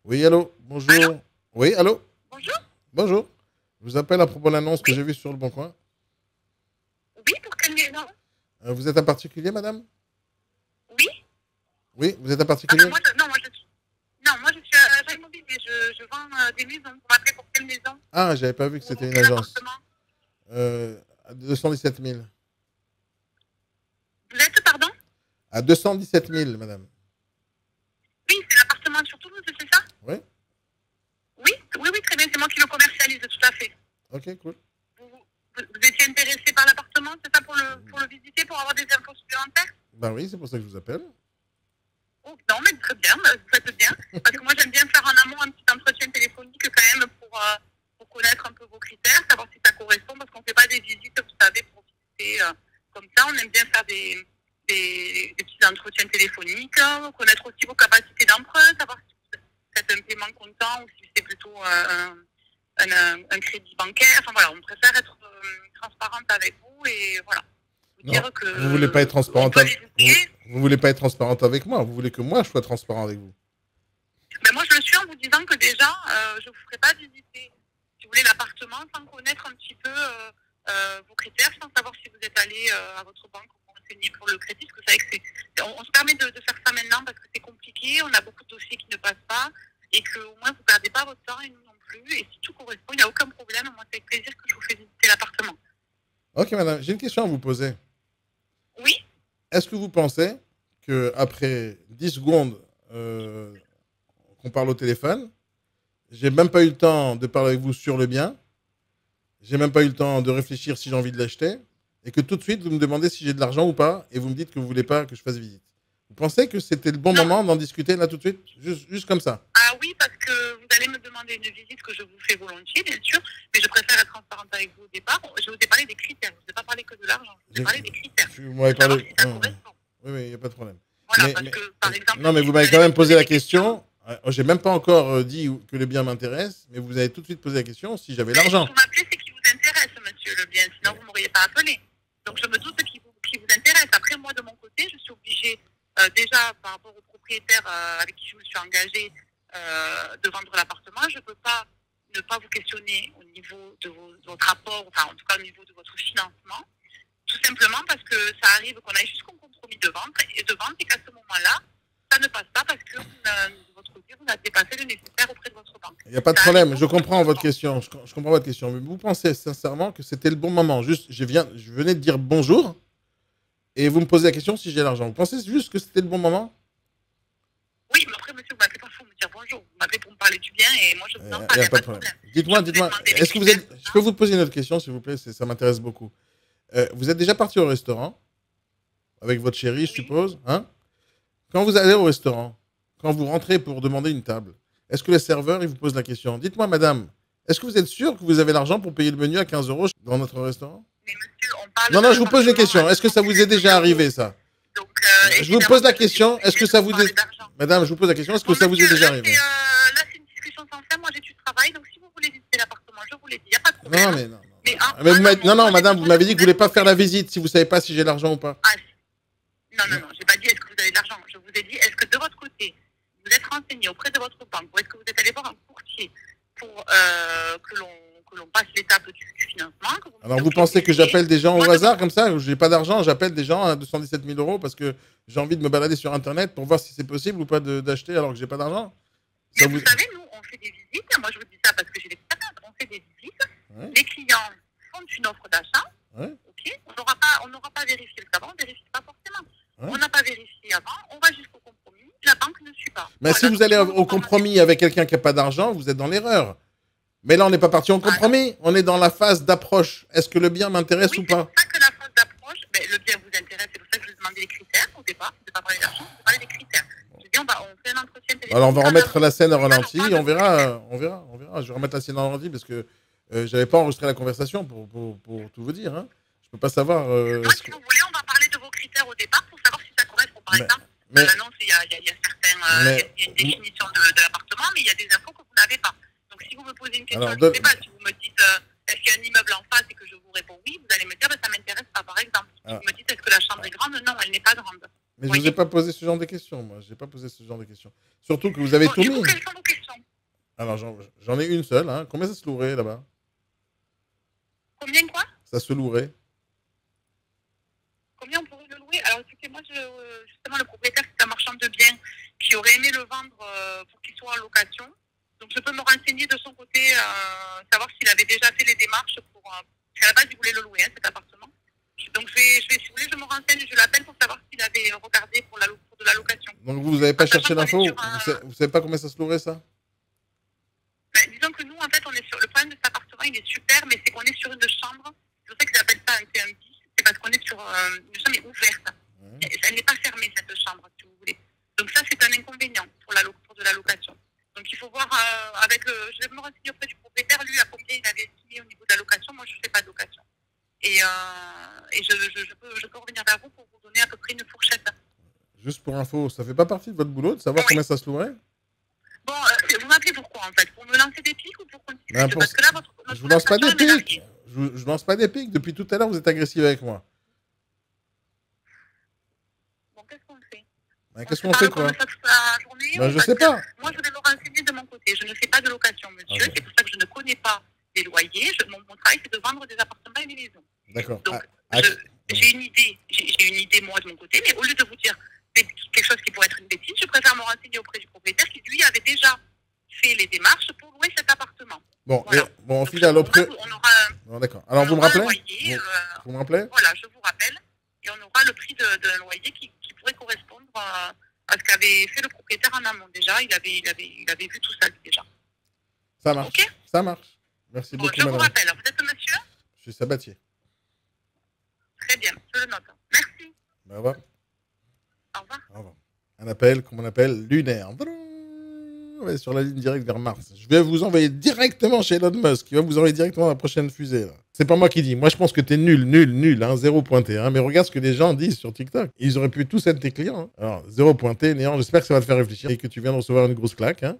Oui, allô, Allô? bonjour. Oui, allô, Bonjour? bonjour. Je vous appelle à propos de l'annonce que Oui? j'ai vue sur le Bon Coin. Oui, pour quelle maison? Vous êtes un particulier, madame? Oui? Oui, vous êtes un Ah ben particulier? moi, je suis agent immobilier, je vends des maisons. Vous m'appelez pour quelle maison? Ah, j'avais pas vu que Ou c'était une quel agence. appartement? À 217 000. Vous êtes, pardon? À 217 000, madame. Oui, c'est l'appartement sur Toulouse, c'est ça? Oui? Oui, oui, oui, très bien, c'est moi qui le commercialise, tout à fait. Ok, cool. Vous étiez intéressé par l'appartement, c'est ça, pour le visiter, pour avoir des infos supplémentaires? Ben oui, c'est pour ça que je vous appelle. Oh, non, mais très bien, vous faites bien. Parce que moi, j'aime bien faire en amont un petit entretien téléphonique quand même pour connaître un peu vos critères, savoir si ça correspond, parce qu'on ne fait pas des visites, vous savez, pour visiter comme ça. On aime bien faire des petits entretiens téléphoniques, connaître aussi vos capacités d'emprunt, savoir si vous faites un paiement comptant ou si c'est plutôt un crédit bancaire. Enfin voilà, on préfère être transparente avec vous et voilà, vous Non, dire vous voulez pas être que on transparente peut avec... visiter. Vous voulez pas être transparente avec moi. Vous voulez que moi, je sois transparent avec vous. Mais moi, je le suis en vous disant que déjà, je ne vous ferai pas visiter, si vous voulez, l'appartement sans connaître un petit peu vos critères, sans savoir si vous êtes allé à votre banque pour renseigner pour le crédit. Parce que vous savez que on se permet de faire ça maintenant parce que c'est compliqué, on a beaucoup de dossiers qui ne passent pas et qu'au moins vous ne perdez pas votre temps et nous non plus. Et si tout correspond, il n'y a aucun problème. Moi, c'est avec plaisir que je vous fais visiter l'appartement. Ok, madame, j'ai une question à vous poser. Oui, Est-ce que vous pensez que après 10 secondes euh, qu'on parle au téléphone, j'ai même pas eu le temps de parler avec vous sur le bien, j'ai même pas eu le temps de réfléchir si j'ai envie de l'acheter, et que tout de suite vous me demandez si j'ai de l'argent ou pas, et vous me dites que vous voulez pas que je fasse visite. Vous pensez que c'était le bon non. moment d'en discuter là tout de suite, juste comme ça? Ah oui, parce que vous allez me demander une visite que je vous fais volontiers, bien sûr, mais je préfère être transparente avec vous au départ. Je vous ai parlé des critères, je ne vous ai pas parlé que de l'argent, je vous ai J'ai- parlé des critères, Vous m'avez de savoir parlé. si ça correspond. Oui, oui, il n'y a pas de problème. Voilà, parce que, par exemple, Non, mais si vous vous m'avez quand allez me même posé poser la des questions, question. J'ai même pas encore dit que le bien m'intéresse, mais vous avez tout de suite posé la question si j'avais mais si l'argent. vous m'appelez, c'est qui vous intéresse, monsieur le bien, sinon vous ne m'auriez pas appelé. Donc je me doute qui vous intéresse. Après, moi, de mon côté, je suis obligée, déjà, par rapport au propriétaire avec qui je me suis engagée de vendre l'appartement, je ne peux pas ne pas vous questionner au niveau de votre rapport, enfin, en tout cas, au niveau de votre financement. Tout simplement parce que ça arrive qu'on aille jusqu'au compromis de vente et qu'à ce moment-là, ça ne passe pas parce que de votre côté, vous n'avez pas fait le nécessaire auprès de votre banque. Il n'y a pas de Ça arrive problème. Je beaucoup trop comprends votre souvent. question. Je comprends votre question. Mais vous pensez sincèrement que c'était le bon moment? Juste, je venais de dire bonjour et vous me posez la question si j'ai l'argent. Vous pensez juste que c'était le bon moment? Oui, mais après, monsieur, vous m'appelez pas pour me dire bonjour. Vous m'appelez pour me parler du bien et moi, je vous en Il parle, n'y il a n'y a pas pas de de problème. problème. Je Dites-moi, vous ai dites-moi, demandé les est-ce que vous critères, êtes... tout Je ça. peux vous poser une autre question, s'il vous plaît? Ça m'intéresse beaucoup. Vous êtes déjà parti au restaurant avec votre chérie, je Oui. suppose, hein? Quand vous allez au restaurant, quand vous rentrez pour demander une table, est-ce que les serveurs ils vous posent la question? Dites-moi, madame, est-ce que vous êtes sûr que vous avez l'argent pour payer le menu à 15 euros dans notre restaurant? Mais monsieur, on parle Non, non, d'un je vous pose une appartement à question. Est-ce que ça vous est 217 déjà 000 euros. arrivé, ça? Donc, Je vous évidemment pose la que je suis question. Est-ce obligée que de ça vous vous parler est... d'argent. Madame, je vous pose la question. Est-ce que Bon, ça vous est monsieur, déjà arrivé? là, c'est une discussion sans fin. Moi, j'ai du travail. Donc, si vous voulez visiter l'appartement, je vous l'ai dit, il n'y a pas de Non, problème. mais non, non, Mais non. Mais en amont, non, non, moi, j'ai madame, vous besoin de m'avez dit que vous voulez connaître pas vos faire la critères. visite si vous savez pas si j'ai l'argent ou pas. Ah, non, non, Non. non, j'ai pas dit est-ce que vous avez de l'argent. Je vous ai dit est-ce que de votre côté, vous êtes renseigné auprès de votre banque ou est-ce que vous êtes allé voir un courtier pour que l'on passe l'étape du financement, que vous me Alors, dites vous ok, vous pensez que essayez. j'appelle des gens Moi, au de mon hasard comme côté, ça? J'ai pas d'argent, j'appelle des gens à 217 000 euros parce que j'ai envie de me balader sur Internet pour voir si c'est possible ou pas d'acheter alors que j'ai pas d'argent? mais Ça vous vous... savez, nous, on fait des visites. Moi, je vous dis ça parce que j'ai l'expérience. On fait des visites. Ouais, Les clients font une offre d'achat. ouais, Ok, on n'aura pas vérifié le savant, on ne vérifie pas forcément. On ouais. n'a pas vérifié avant, on va jusqu'au compromis, la banque ne suit pas. Mais si Voilà, vous donc allez si vous me au recommandez compromis avec quelqu'un qui n'a pas d'argent, vous êtes dans l'erreur. Mais là, on n'est pas parti au ah non, compromis. On est dans la phase d'approche. Est-ce que le bien m'intéresse oui, ou c'est pour pas? ça que la phase d'approche, ben, le bien vous intéresse, c'est pour ça que je vous ai demandé les critères au départ, je ne pas parler d'argent, je vous parler des critères. Je dis, on fait un entretien Alors, on va téléphonique en remettre amont. la scène au Et là, on ralenti. parle de On vos critères. verra, on verra, on verra. Je vais remettre la scène au ralenti parce que j'avais pas enregistré la conversation pour tout vous dire, hein. Je peux pas savoir Moi, ce si que... vous voulez, on va parler de vos critères au départ pour savoir si ça correspond. Par Mais, exemple, dans mais, l'annonce, il y a certains, mais, il y a une définition de l'appartement, mais il y a des infos que vous n'avez pas. Donc, si vous me posez une question, alors, je ne sais pas, si vous me dites est-ce qu'il y a un immeuble en face et que je vous réponds oui, vous allez me dire ça m'intéresse pas, par exemple. Si alors, vous me dites est-ce que la chambre est grande, non, elle n'est pas grande. mais Vous je vous ai voyez. pas posé ce genre de questions, moi. J'ai pas posé ce genre de questions. Surtout que vous avez Bon, tout du coup, mis. quelles sont vos questions? Alors, j'en ai une seule. Hein. Combien ça se louerait là-bas? Combien quoi? Ça se louerait. Combien on pourrait le louer? Alors, écoutez, moi, justement, le propriétaire, c'est un marchand de biens qui aurait aimé le vendre pour qu'il soit en location. Donc, je peux me renseigner de son côté, savoir s'il avait déjà fait les démarches pour... parce qu'à la base, il voulait le louer, hein, cet appartement. Donc, si vous voulez, je me renseigne, je l'appelle pour savoir s'il avait regardé pour de la location. Donc, vous n'avez pas cherché l'info? Sur, Vous savez pas combien ça se louerait, ça? Ben, disons que nous, en fait, on est sur... Le problème de cet appartement, il est super, mais c'est qu'on est sur une chambre. Je sais qu'ils appellent ça un TM10. C'est parce qu'on est sur une chambre ouverte. Elle n'est pas fermée, cette chambre, si vous voulez. Donc ça, c'est un inconvénient pour de la location. Donc il faut voir je vais me renseigner auprès du propriétaire, lui, à combien il avait estimé au niveau de la location. Moi, je ne fais pas de location. Et je peux revenir vers vous pour vous donner à peu près une fourchette. Juste pour info, ça fait pas partie de votre boulot de savoir combien ça se louerait? Bon, vous m'appelez pourquoi, en fait? Pour me lancer des pics ou pour continuer? Parce que là, je vous lance pas des pics. Je lance pas des pics. Depuis tout à l'heure, vous êtes agressif avec moi. Bon, qu'est-ce qu'on fait? Qu'est-ce qu'on fait, quoi? Je sais pas. Moi, je vais me renseigner de mon côté. Je ne fais pas de location, monsieur. Okay. C'est pour ça que je ne connais pas les loyers. Mon travail, c'est de vendre des appartements et des maisons. D'accord. Donc, j'ai une idée, moi, de mon côté. Mais au lieu de vous dire quelque chose qui pourrait être une bêtise, je préfère me renseigner auprès du propriétaire qui, lui, avait déjà fait les démarches pour louer cet appartement. Bon, voilà. Bon, au final, bon, d'accord. Alors, vous me rappelez? Vous me rappelez? Voilà, je vous rappelle. Et on aura le prix d'un loyer qui pourrait correspondre à ce qu'avait fait le propriétaire en amont. Déjà, il avait vu tout ça déjà. Ça marche. Okay, ça marche. Merci beaucoup, je vous rappelle. Vous êtes monsieur? Je suis Sabatier. Très bien, je le note. Merci. Au revoir. Au revoir. Au revoir. Un appel, comme on appelle, lunaire. Ouais, sur la ligne directe vers Mars. Je vais vous envoyer directement chez Elon Musk. Il va vous envoyer directement la prochaine fusée. C'est pas moi qui dis. Moi, je pense que t'es nul, hein, zéro pointé. Hein. Mais regarde ce que les gens disent sur TikTok. Ils auraient pu tous être tes clients. Hein. Alors, zéro pointé, néant. J'espère que ça va te faire réfléchir et que tu viens de recevoir une grosse claque. Hein.